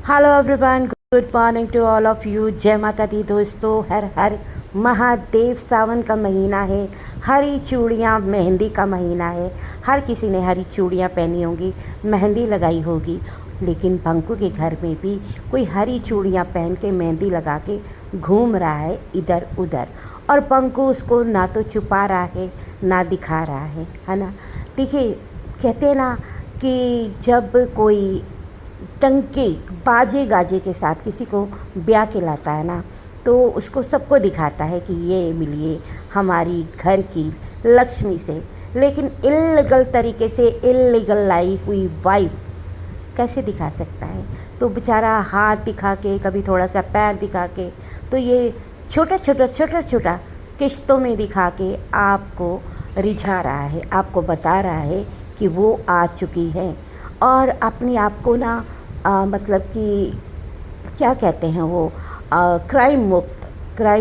Hello everyone, good morning to all of you. जय माता दी दोस्तों। हर हर महादेव। सावन का महीना है, हरी चूड़ियाँ, मेहंदी का महीना है। हर किसी ने हरी चूड़ियाँ पहनी होंगी, मेहंदी लगाई होगी। लेकिन पंकु के घर में भी कोई हरी चूड़ियाँ पहन के मेहंदी लगा के घूम रहा है इधर उधर, और पंकु उसको ना तो छुपा रहा है ना दिखा रहा है ना। देखिए, कहते हैं ना कि जब कोई टंके बाजे गाजे के साथ किसी को ब्याह के लाता है ना, तो उसको सबको दिखाता है कि ये मिलिए हमारी घर की लक्ष्मी से। लेकिन इल्लीगल तरीके से इल्लीगल लाई हुई वाइफ कैसे दिखा सकता है? तो बेचारा हाथ दिखा के, कभी थोड़ा सा पैर दिखा के, तो ये छोटा छोटा छोटा छोटा किश्तों में दिखा के आपको रिझा रहा है, आपको बता रहा है कि वो आ चुकी है। और अपने आप को ना मतलब कि क्या कहते हैं वो, क्राइम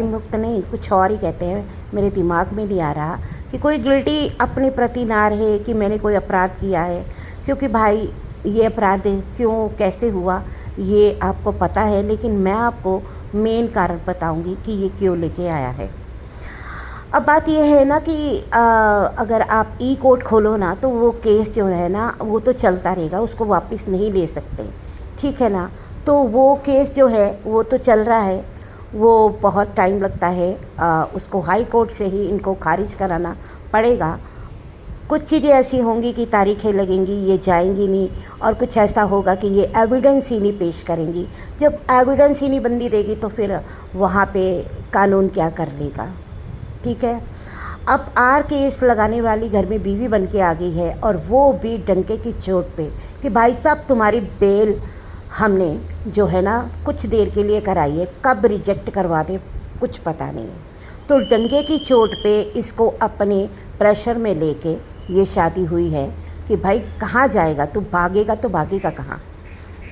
मुक्त नहीं, कुछ और ही कहते हैं, मेरे दिमाग में नहीं आ रहा। कि कोई गिल्टी अपने प्रति ना रहे कि मैंने कोई अपराध किया है, क्योंकि भाई ये अपराध क्यों कैसे हुआ ये आपको पता है, लेकिन मैं आपको मेन कारण बताऊंगी कि ये क्यों लेके आया है। अब बात यह है ना कि अगर आप ई कोर्ट खोलो ना, तो वो केस जो है ना वो तो चलता रहेगा, उसको वापस नहीं ले सकते, ठीक है ना। तो वो केस जो है वो तो चल रहा है, वो बहुत टाइम लगता है। उसको हाई कोर्ट से ही इनको खारिज कराना पड़ेगा। कुछ चीज़ें ऐसी होंगी कि तारीखें लगेंगी, ये जाएंगी नहीं, और कुछ ऐसा होगा कि ये एविडेंस ही नहीं पेश करेंगी। जब एविडेंस ही नहीं बंदी देगी तो फिर वहाँ पे कानून क्या कर लेगा, ठीक है। अब आर केस लगाने वाली घर में बीवी बन के आ गई है, और वो भी डंके की चोट पे कि भाई साहब तुम्हारी बेल हमने जो है ना कुछ देर के लिए कराई है, कब रिजेक्ट करवा दे कुछ पता नहीं है। तो डंके की चोट पे इसको अपने प्रेशर में लेके ये शादी हुई है कि भाई कहाँ जाएगा, तू भागेगा तो भागेगा कहाँ,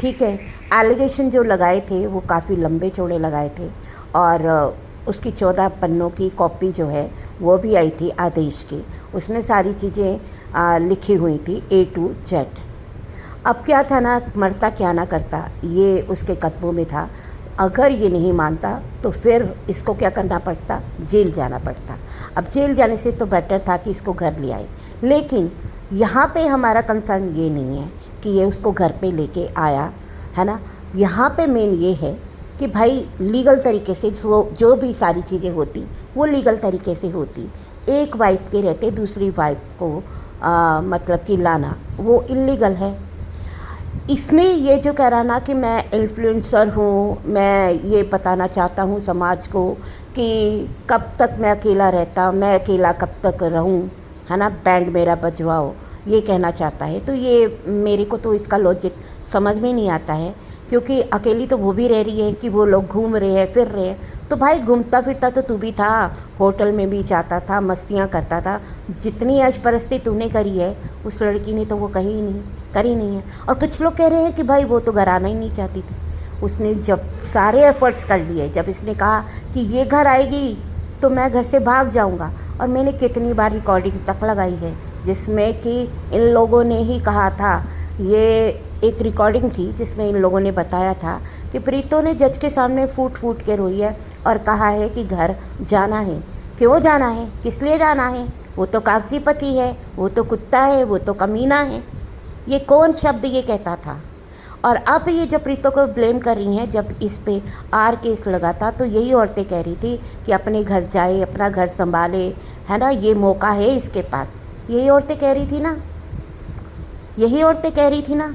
ठीक है। एलिगेशन जो लगाए थे वो काफ़ी लंबे चौड़े लगाए थे, और उसकी 14 पन्नों की कॉपी जो है वो भी आई थी आदेश की, उसमें सारी चीज़ें लिखी हुई थी A to Z। अब क्या था ना, मरता क्या ना करता ये उसके कदमों में था। अगर ये नहीं मानता तो फिर इसको क्या करना पड़ता, जेल जाना पड़ता। अब जेल जाने से तो बेटर था कि इसको घर ले आए। लेकिन यहाँ पे हमारा कंसर्न ये नहीं है कि ये उसको घर पे लेके आया, है ना। यहाँ पे मेन ये है कि भाई लीगल तरीके से जो भी सारी चीज़ें होती वो लीगल तरीके से होती। एक वाइफ के रहते दूसरी वाइफ को मतलब कि लाना वो इल्लीगल है। इसने ये जो कह रहा ना कि मैं इन्फ्लुएंसर हूँ, मैं ये बताना चाहता हूँ समाज को कि कब तक मैं अकेला रहता, मैं अकेला कब तक रहूँ, है ना, बैंड मेरा बजवाओ, ये कहना चाहता है। तो ये मेरे को तो इसका लॉजिक समझ में नहीं आता है, क्योंकि अकेली तो वो भी रह रही है कि वो लोग घूम रहे हैं फिर रहे हैं। तो भाई घूमता फिरता तो तू भी था, होटल में भी जाता था, मस्तियाँ करता था। जितनी ऐशपरस्ती तूने करी है उस लड़की ने तो वो करी नहीं है। और कुछ लोग कह रहे हैं कि भाई वो तो घर आना ही नहीं चाहती थी। उसने जब सारे एफर्ट्स कर लिए, जब इसने कहा कि ये घर आएगी तो मैं घर से भाग जाऊंगा, और मैंने कितनी बार रिकॉर्डिंग तक लगाई है जिसमें कि इन लोगों ने ही कहा था, ये एक रिकॉर्डिंग थी जिसमें इन लोगों ने बताया था कि प्रीतो ने जज के सामने फूट फूट के रोई है और कहा है कि घर जाना है। क्यों जाना है, किस लिए जाना है? वो तो कागजी पति है, वो तो कुत्ता है, वो तो कमीना है। ये कौन शब्द ये कहता था? और अब ये जो प्रीतो को ब्लेम कर रही हैं, जब इस पे आर केस लगा था तो यही औरतें कह रही थी कि अपने घर जाए, अपना घर संभाले, है ना, ये मौका है इसके पास। यही औरतें कह रही थी ना, यही औरतें कह रही थी ना,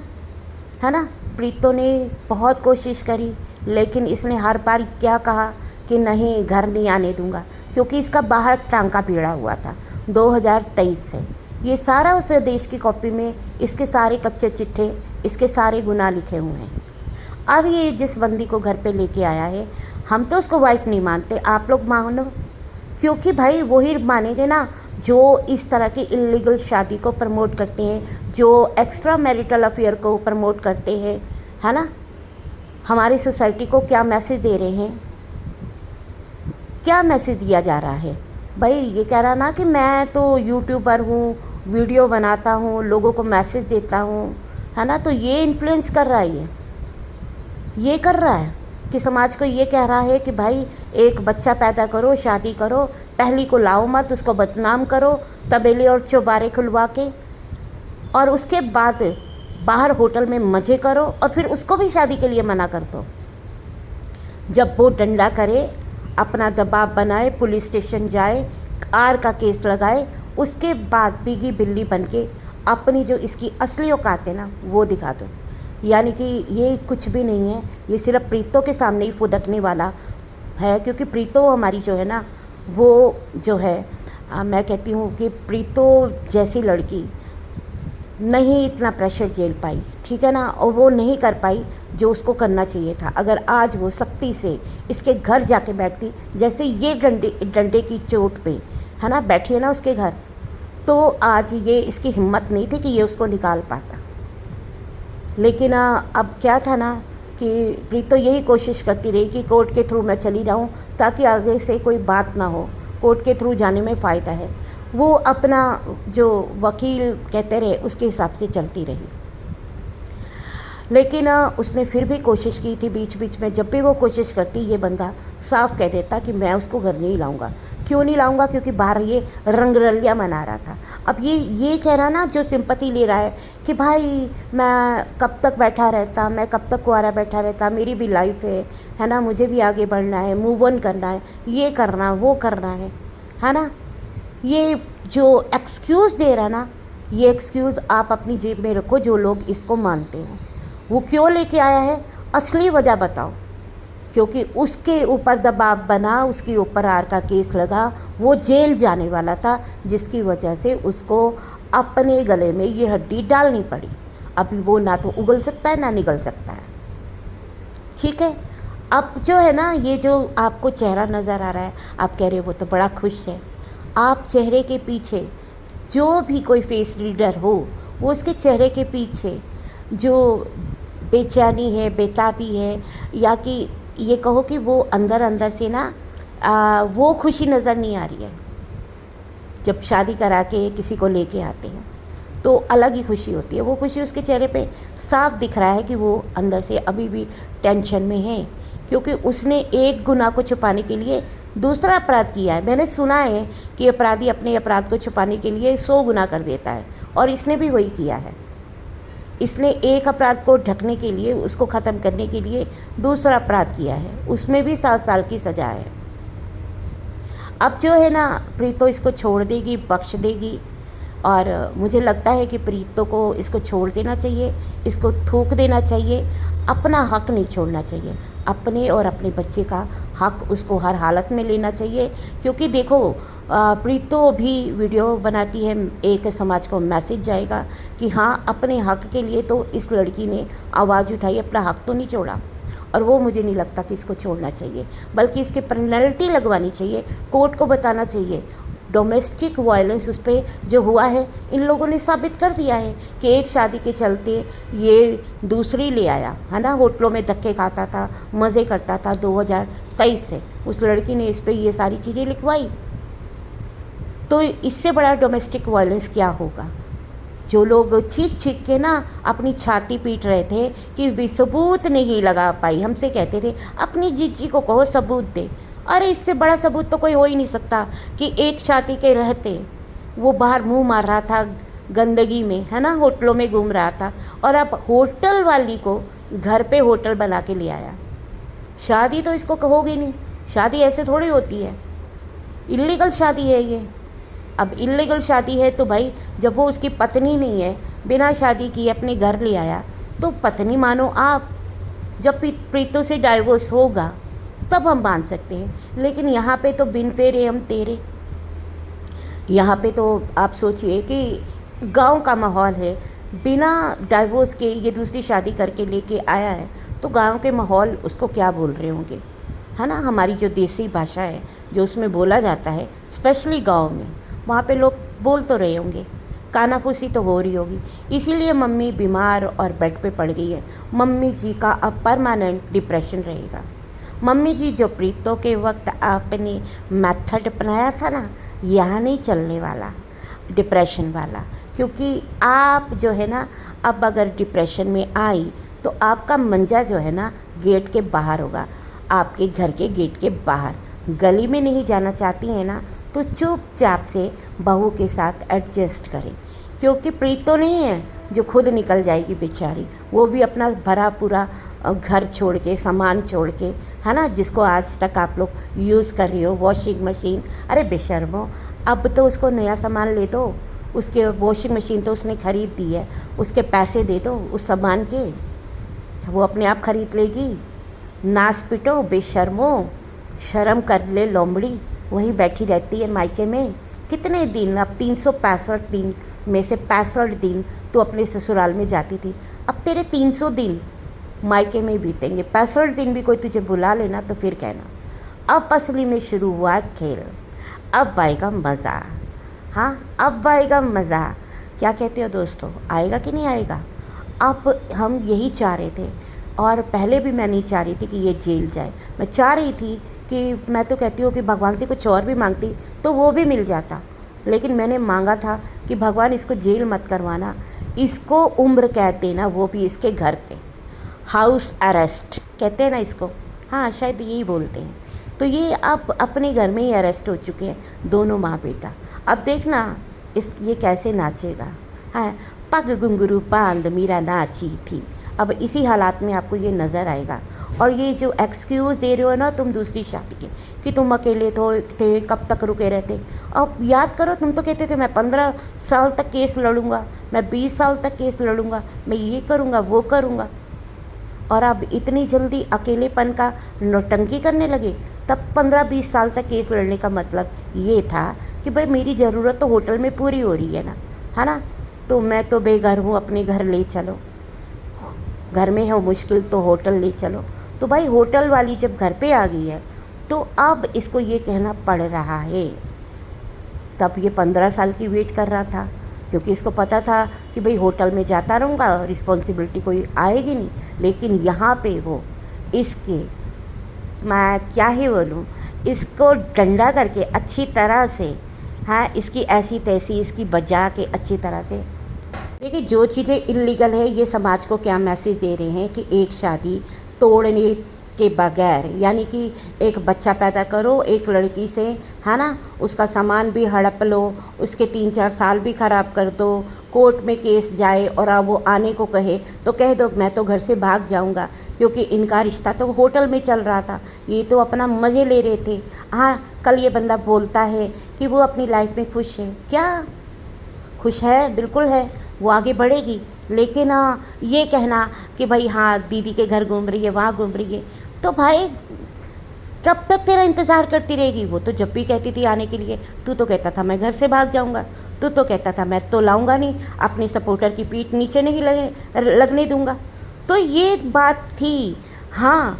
है ना। प्रीतो ने बहुत कोशिश करी, लेकिन इसने हर बार क्या कहा कि नहीं, घर नहीं आने दूंगा, क्योंकि इसका बाहर टांका पीड़ा हुआ था 2023 से। ये सारा उस देश की कॉपी में इसके सारे कच्चे चिट्ठे, इसके सारे गुनाह लिखे हुए हैं। अब ये जिस बंदी को घर पे लेके आया है, हम तो उसको वाइफ नहीं मानते, आप लोग मानो, क्योंकि भाई वही मानेंगे ना जो इस तरह की इल्लीगल शादी को प्रमोट करते हैं, जो एक्स्ट्रा मैरिटल अफेयर को प्रमोट करते हैं, है ना। हमारी सोसाइटी को क्या मैसेज दे रहे हैं, क्या मैसेज दिया जा रहा है? भाई ये कह रहा ना कि मैं तो यूट्यूबर हूँ, वीडियो बनाता हूँ, लोगों को मैसेज देता हूँ, है ना, तो ये इन्फ्लुएंस कर रहा है ये। ये कर रहा है कि समाज को ये कह रहा है कि भाई एक बच्चा पैदा करो, शादी करो, पहली को लाओ मत, उसको बदनाम करो तबेले और चौबारे खुलवा के, और उसके बाद बाहर होटल में मज़े करो और फिर उसको भी शादी के लिए मना कर दो। जब वो डंडा करे, अपना दबाव बनाए, पुलिस स्टेशन जाए, आर का केस लगाए, उसके बाद पीगी बिल्ली बन के अपनी जो इसकी असली औकात है ना वो दिखा दो। यानी कि ये कुछ भी नहीं है, ये सिर्फ प्रीतो के सामने ही फुदकने वाला है, क्योंकि प्रीतो हमारी जो है ना वो जो है मैं कहती हूँ कि प्रीतो जैसी लड़की नहीं इतना प्रेशर झेल पाई, ठीक है ना, और वो नहीं कर पाई जो उसको करना चाहिए था। अगर आज वो सख्ती से इसके घर जाके बैठती, जैसे ये डंडे की चोट पे है ना बैठी है ना उसके घर, तो आज ये इसकी हिम्मत नहीं थी कि ये उसको निकाल पाता। लेकिन अब क्या था ना कि प्रीतो यही कोशिश करती रही कि कोर्ट के थ्रू मैं चली जाऊँ ताकि आगे से कोई बात ना हो, कोर्ट के थ्रू जाने में फ़ायदा है। वो अपना जो वकील कहते रहे उसके हिसाब से चलती रही। लेकिन उसने फिर भी कोशिश की थी, बीच बीच में जब भी वो कोशिश करती ये बंदा साफ कह देता कि मैं उसको घर नहीं लाऊंगा। क्यों नहीं लाऊंगा? क्योंकि बाहर ये रंगरलिया मना रहा था। अब ये कह रहा ना, जो सिंपैथी ले रहा है कि भाई मैं कब तक बैठा रहता, मैं कब तक कुआरा बैठा रहता, मेरी भी लाइफ है ना, मुझे भी आगे बढ़ना है, मूव ऑन करना है, ये करना वो करना है ना। ये जो एक्सक्यूज़ दे रहा ना, ये एक्सक्यूज़ आप अपनी जेब में रखो। जो लोग इसको मानते हो वो क्यों लेके आया है, असली वजह बताओ। क्योंकि उसके ऊपर दबाव बना, उसके ऊपर आर का केस लगा, वो जेल जाने वाला था, जिसकी वजह से उसको अपने गले में ये हड्डी डालनी पड़ी। अभी वो ना तो उगल सकता है ना निगल सकता है, ठीक है। अब जो है ना, ये जो आपको चेहरा नज़र आ रहा है, आप कह रहे हो वो तो बड़ा खुश है। आप चेहरे के पीछे जो भी कोई फेस रीडर हो, वो उसके चेहरे के पीछे जो बेचैनी है, बेताबी है, या कि ये कहो कि वो अंदर अंदर से ना वो खुशी नज़र नहीं आ रही है। जब शादी करा के किसी को लेके आते हैं तो अलग ही खुशी होती है। वो खुशी उसके चेहरे पे साफ दिख रहा है कि वो अंदर से अभी भी टेंशन में है, क्योंकि उसने एक गुनाह को छुपाने के लिए दूसरा अपराध किया है। मैंने सुना है कि अपराधी अपने अपराध को छुपाने के लिए 100 गुनाह कर देता है, और इसने भी वही किया है। इसने एक अपराध को ढकने के लिए, उसको ख़त्म करने के लिए दूसरा अपराध किया है, उसमें भी 7 साल की सज़ा है। अब जो है ना, प्रीतो इसको छोड़ देगी, बख्श देगी, और मुझे लगता है कि प्रीतो को इसको छोड़ देना चाहिए, इसको थूक देना चाहिए। अपना हक नहीं छोड़ना चाहिए, अपने और अपने बच्चे का हक उसको हर हालत में लेना चाहिए। क्योंकि देखो, प्रीतो भी वीडियो बनाती है, एक समाज को मैसेज जाएगा कि हाँ, अपने हक के लिए तो इस लड़की ने आवाज़ उठाई, अपना हक तो नहीं छोड़ा। और वो मुझे नहीं लगता कि इसको छोड़ना चाहिए, बल्कि इसके पेनल्टी लगवानी चाहिए, कोर्ट को बताना चाहिए। डोमेस्टिक वायलेंस उस पर जो हुआ है, इन लोगों ने साबित कर दिया है कि एक शादी के चलते ये दूसरी ले आया, है ना, होटलों में धक्के खाता था, मज़े करता था। 2023 से उस लड़की ने इस पर ये सारी चीज़ें लिखवाई। तो इससे बड़ा डोमेस्टिक वायलेंस क्या होगा? जो लोग चीख चीख के ना अपनी छाती पीट रहे थे कि भी सबूत नहीं लगा पाई, हमसे कहते थे अपनी जीजी को कहो सबूत दे। अरे इससे बड़ा सबूत तो कोई हो ही नहीं सकता कि एक शादी के रहते वो बाहर मुंह मार रहा था गंदगी में, है ना, होटलों में घूम रहा था, और अब होटल वाली को घर पे होटल बना के ले आया। शादी तो इसको कहोगे नहीं, शादी ऐसे थोड़ी होती है, इल्लीगल शादी है ये। अब इल्लीगल शादी है तो भाई, जब वो उसकी पत्नी नहीं है, बिना शादी किए अपने घर ले आया, तो पत्नी मानो आप। जब प्रीतो से डाइवोर्स होगा तब हम मान सकते हैं, लेकिन यहाँ पे तो बिन फेरे हम तेरे। यहाँ पे तो आप सोचिए कि गांव का माहौल है, बिना डाइवोर्स के ये दूसरी शादी करके लेके आया है, तो गांव के माहौल उसको क्या बोल रहे होंगे, है ना। हमारी जो देसी भाषा है, जो उसमें बोला जाता है, स्पेशली गांव में, वहाँ पे लोग बोल तो रहे होंगे, कानाफूसी तो हो रही होगी। इसीलिए मम्मी बीमार और बेड पे पड़ गई है। मम्मी जी का अब परमानेंट डिप्रेशन रहेगा। मम्मी जी, जो प्रीतो के वक्त आपने मेथड अपनाया था ना, यहाँ नहीं चलने वाला डिप्रेशन वाला। क्योंकि आप जो है ना, अब अगर डिप्रेशन में आई तो आपका मंजा जो है ना गेट के बाहर होगा, आपके घर के गेट के बाहर। गली में नहीं जाना चाहती हैं ना, तो चुपचाप से बहू के साथ एडजस्ट करें, क्योंकि प्रीत तो नहीं है जो खुद निकल जाएगी बेचारी, वो भी अपना भरा पूरा घर छोड़ के, सामान छोड़ के, है ना, जिसको आज तक आप लोग यूज़ कर रही हो, वॉशिंग मशीन। अरे बेशर्मो, अब तो उसको नया सामान ले दो, उसके वॉशिंग मशीन तो उसने ख़रीद दी है, उसके पैसे दे दो उस सामान के, वो अपने आप ख़रीद लेगी। नाच पिटो बेशर्मो, शर्म कर ले लोमड़ी, वहीं बैठी रहती है मायके में। कितने दिन, अब 365 दिन में से 65 दिन तो अपने ससुराल में जाती थी, अब तेरे 300 दिन मायके में बीतेंगे। 65 दिन भी कोई तुझे बुला लेना तो फिर कहना अब असली में शुरू हुआ खेल, अब आएगा मज़ा। हाँ, अब आएगा मज़ा। क्या कहते हो दोस्तों, आएगा कि नहीं आएगा? अब हम यही चाह रहे थे, और पहले भी मैं नहीं चाह रही थी कि ये जेल जाए। मैं चाह रही थी कि, मैं तो कहती हूँ कि भगवान से कुछ और भी मांगती तो वो भी मिल जाता, लेकिन मैंने मांगा था कि भगवान इसको जेल मत करवाना, इसको उम्र कैद देना, वो भी इसके घर पे, हाउस अरेस्ट कहते हैं ना इसको, हाँ शायद यही बोलते हैं। तो ये अब अपने घर में ही अरेस्ट हो चुके हैं दोनों माँ बेटा। अब देखना ये कैसे नाचेगा। हाँ, पग घुंघरू बांध मीरा नाची थी, अब इसी हालात में आपको ये नज़र आएगा। और ये जो एक्सक्यूज़ दे रहे हो ना तुम दूसरी शादी के, कि तुम अकेले थे, कब तक रुके रहते। अब याद करो, तुम तो कहते थे मैं 15 साल तक केस लड़ूंगा, मैं 20 साल तक केस लड़ूंगा, मैं ये करूंगा वो करूंगा, और अब इतनी जल्दी अकेलेपन का नौटंकी करने लगे। तब 15-20 साल तक केस लड़ने का मतलब ये था कि भाई मेरी ज़रूरत तो होटल में पूरी हो रही है ना, है ना, तो मैं तो बेघर हूँ, अपने घर ले चलो, घर में हो मुश्किल तो होटल ले चलो। तो भाई होटल वाली जब घर पे आ गई है तो अब इसको ये कहना पड़ रहा है। तब ये 15 साल की वेट कर रहा था, क्योंकि इसको पता था कि भाई होटल में जाता रहूँगा, रिस्पॉन्सिबिलिटी कोई आएगी नहीं। लेकिन यहाँ पे वो इसके, मैं क्या ही बोलूँ, इसको डंडा करके अच्छी तरह से, हाँ, इसकी ऐसी तैसी इसकी बजा के अच्छी तरह से। देखिए, जो चीज़ें इल्लीगल है, ये समाज को क्या मैसेज दे रहे हैं कि एक शादी तोड़ने के बगैर, यानी कि एक बच्चा पैदा करो एक लड़की से, है ना, उसका सामान भी हड़प लो, उसके 3-4 साल भी ख़राब कर दो, कोर्ट में केस जाए और अब वो आने को कहे तो कह दो मैं तो घर से भाग जाऊंगा, क्योंकि इनका रिश्ता तो होटल में चल रहा था, ये तो अपना मज़े ले रहे थे। हाँ, कल ये बंदा बोलता है कि वो अपनी लाइफ में खुश है। क्या खुश है? बिल्कुल है, वो आगे बढ़ेगी। लेकिन ये कहना कि भाई हाँ दीदी के घर घूम रही है, वहाँ घूम रही है, तो भाई कब तक तेरा इंतज़ार करती रहेगी? वो तो जब भी कहती थी आने के लिए, तू तो कहता था मैं घर से भाग जाऊंगा, तू तो कहता था मैं तो लाऊंगा नहीं, अपने सपोर्टर की पीठ नीचे नहीं लगने दूंगा। तो ये बात थी। हाँ,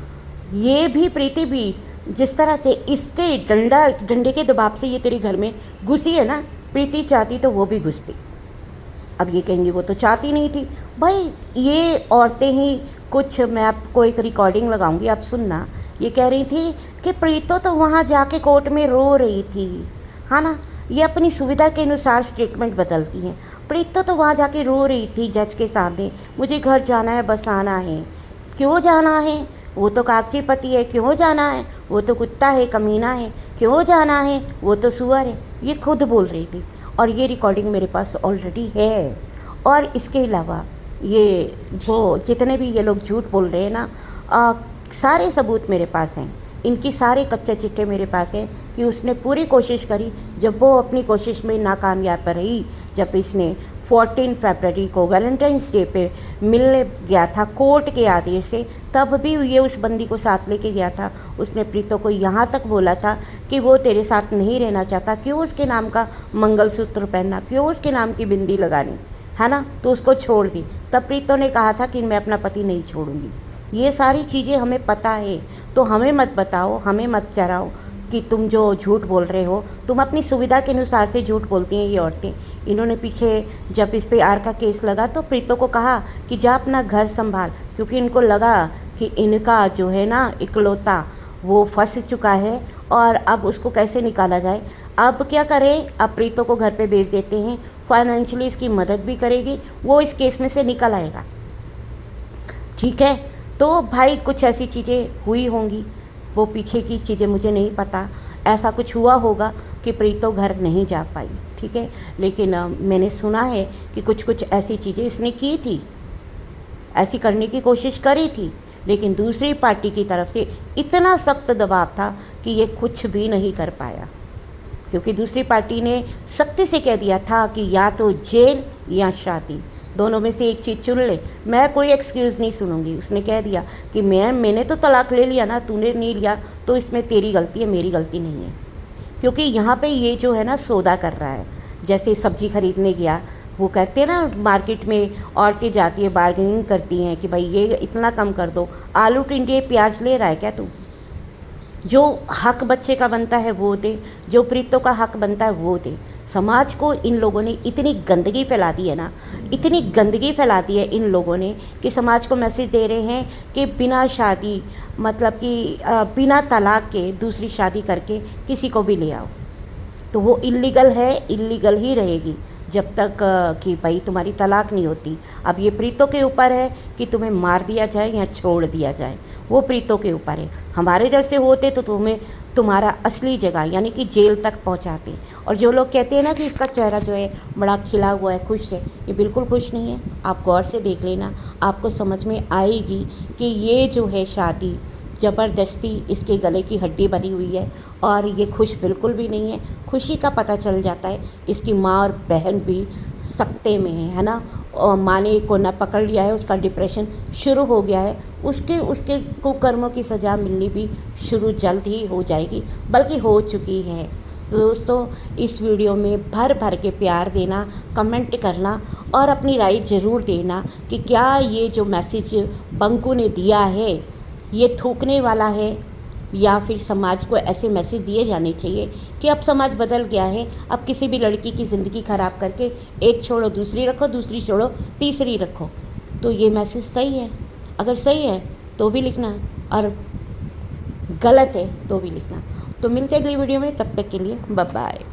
ये भी प्रीति भी जिस तरह से इसके डंडे के दबाव से ये तेरे घर में घुसी है ना, प्रीति चाहती तो वो भी घुसती। अब ये कहेंगे वो तो चाहती नहीं थी। भाई ये औरतें ही कुछ, मैं आपको एक रिकॉर्डिंग लगाऊंगी, आप सुनना। ये कह रही थी कि प्रीतो तो वहाँ जाके कोर्ट में रो रही थी, है ना, ये अपनी सुविधा के अनुसार स्टेटमेंट बदलती हैं। प्रीतो तो वहाँ जाके रो रही थी जज के सामने, मुझे घर जाना है, बस आना है। क्यों जाना है? वो तो कागजी पति है। क्यों जाना है? वो तो कुत्ता है, कमीना है। क्यों जाना है? वो तो सुअर है। ये खुद बोल रही थी, और ये रिकॉर्डिंग मेरे पास ऑलरेडी है। और इसके अलावा ये वो जितने भी ये लोग झूठ बोल रहे हैं ना, सारे सबूत मेरे पास हैं, इनकी सारे कच्चे चिट्ठे मेरे पास हैं कि उसने पूरी कोशिश करी। जब वो अपनी कोशिश में नाकामयाब रही, जब इसने 14 फरवरी को वैलेंटाइंस डे पे मिलने गया था कोर्ट के आदेश से, तब भी ये उस बंदी को साथ लेके गया था। उसने प्रीतो को यहाँ तक बोला था कि वो तेरे साथ नहीं रहना चाहता, क्यों उसके नाम का मंगलसूत्र पहनना, क्यों उसके नाम की बिंदी लगानी, है ना, तो उसको छोड़ दी। तब प्रीतो ने कहा था कि मैं अपना पति नहीं छोड़ूंगी। ये सारी चीज़ें हमें पता है, तो हमें मत बताओ, हमें मत चराओ कि तुम जो झूठ बोल रहे हो, तुम अपनी सुविधा के अनुसार से झूठ बोलती हैं ये औरतें। इन्होंने पीछे जब इस पे आर का केस लगा तो प्रीतो को कहा कि जा अपना घर संभाल, क्योंकि इनको लगा कि इनका जो है ना इकलौता वो फंस चुका है और अब उसको कैसे निकाला जाए। अब क्या करें, अब प्रीतो को घर पे भेज देते हैं, फाइनेंशियली इसकी मदद भी करेगी, वो इस केस में से निकल आएगा। ठीक है। तो भाई कुछ ऐसी चीज़ें हुई होंगी, वो पीछे की चीज़ें मुझे नहीं पता। ऐसा कुछ हुआ होगा कि प्रीतो घर नहीं जा पाई, ठीक है। लेकिन मैंने सुना है कि कुछ कुछ ऐसी चीज़ें इसने की थी, ऐसी करने की कोशिश करी थी, लेकिन दूसरी पार्टी की तरफ से इतना सख्त दबाव था कि ये कुछ भी नहीं कर पाया, क्योंकि दूसरी पार्टी ने सख्ती से कह दिया था कि या तो जेल या शादी, दोनों में से एक चीज़ चुन ले। मैं कोई एक्सक्यूज़ नहीं सुनूंगी। उसने कह दिया कि मैंने तो तलाक ले लिया ना, तूने नहीं लिया, तो इसमें तेरी गलती है, मेरी गलती नहीं है। क्योंकि यहाँ पे ये जो है ना सौदा कर रहा है, जैसे सब्जी खरीदने गया, वो कहते हैं ना मार्केट में औरतें जाती है बार्गेनिंग करती हैं कि भाई ये इतना कम कर दो, आलू टिंडे प्याज ले रहा है क्या तू? जो हक बच्चे का बनता है वो दे, जो प्रीतों का हक बनता है वो दे। समाज को इन लोगों ने इतनी गंदगी फैला दी है ना, इतनी गंदगी फैला दी है इन लोगों ने कि समाज को मैसेज दे रहे हैं कि बिना शादी, मतलब कि बिना तलाक के दूसरी शादी करके किसी को भी ले आओ, तो वो इल्लीगल है, इल्लीगल ही रहेगी जब तक कि भाई तुम्हारी तलाक नहीं होती। अब ये प्रीतों के ऊपर है कि तुम्हें मार दिया जाए या छोड़ दिया जाए, वो प्रीतों के ऊपर है। हमारे जैसे होते तो तुम्हें तुम्हारा असली जगह यानी कि जेल तक पहुंचाते। और जो लोग कहते हैं ना कि इसका चेहरा जो है बड़ा खिला हुआ है, खुश है, ये बिल्कुल खुश नहीं है। आप गौर से देख लेना, आपको समझ में आएगी कि ये जो है शादी ज़बरदस्ती इसके गले की हड्डी बनी हुई है और ये खुश बिल्कुल भी नहीं है। खुशी का पता चल जाता है, इसकी माँ और बहन भी सकते में है ना। और माँ ने को ना पकड़ लिया है, उसका डिप्रेशन शुरू हो गया है, उसके उसके कुकर्मों की सज़ा मिलनी भी शुरू जल्द ही हो जाएगी, बल्कि हो चुकी है। तो दोस्तों इस वीडियो में भर भर के प्यार देना, कमेंट करना और अपनी राय ज़रूर देना कि क्या ये जो मैसेज बंकू ने दिया है ये थूकने वाला है, या फिर समाज को ऐसे मैसेज दिए जाने चाहिए कि अब समाज बदल गया है, अब किसी भी लड़की की ज़िंदगी ख़राब करके एक छोड़ो दूसरी रखो, दूसरी छोड़ो तीसरी रखो। तो ये मैसेज सही है? अगर सही है तो भी लिखना और गलत है तो भी लिखना। तो मिलते हैं अगली वीडियो में, तब तक के लिए बाय बाय।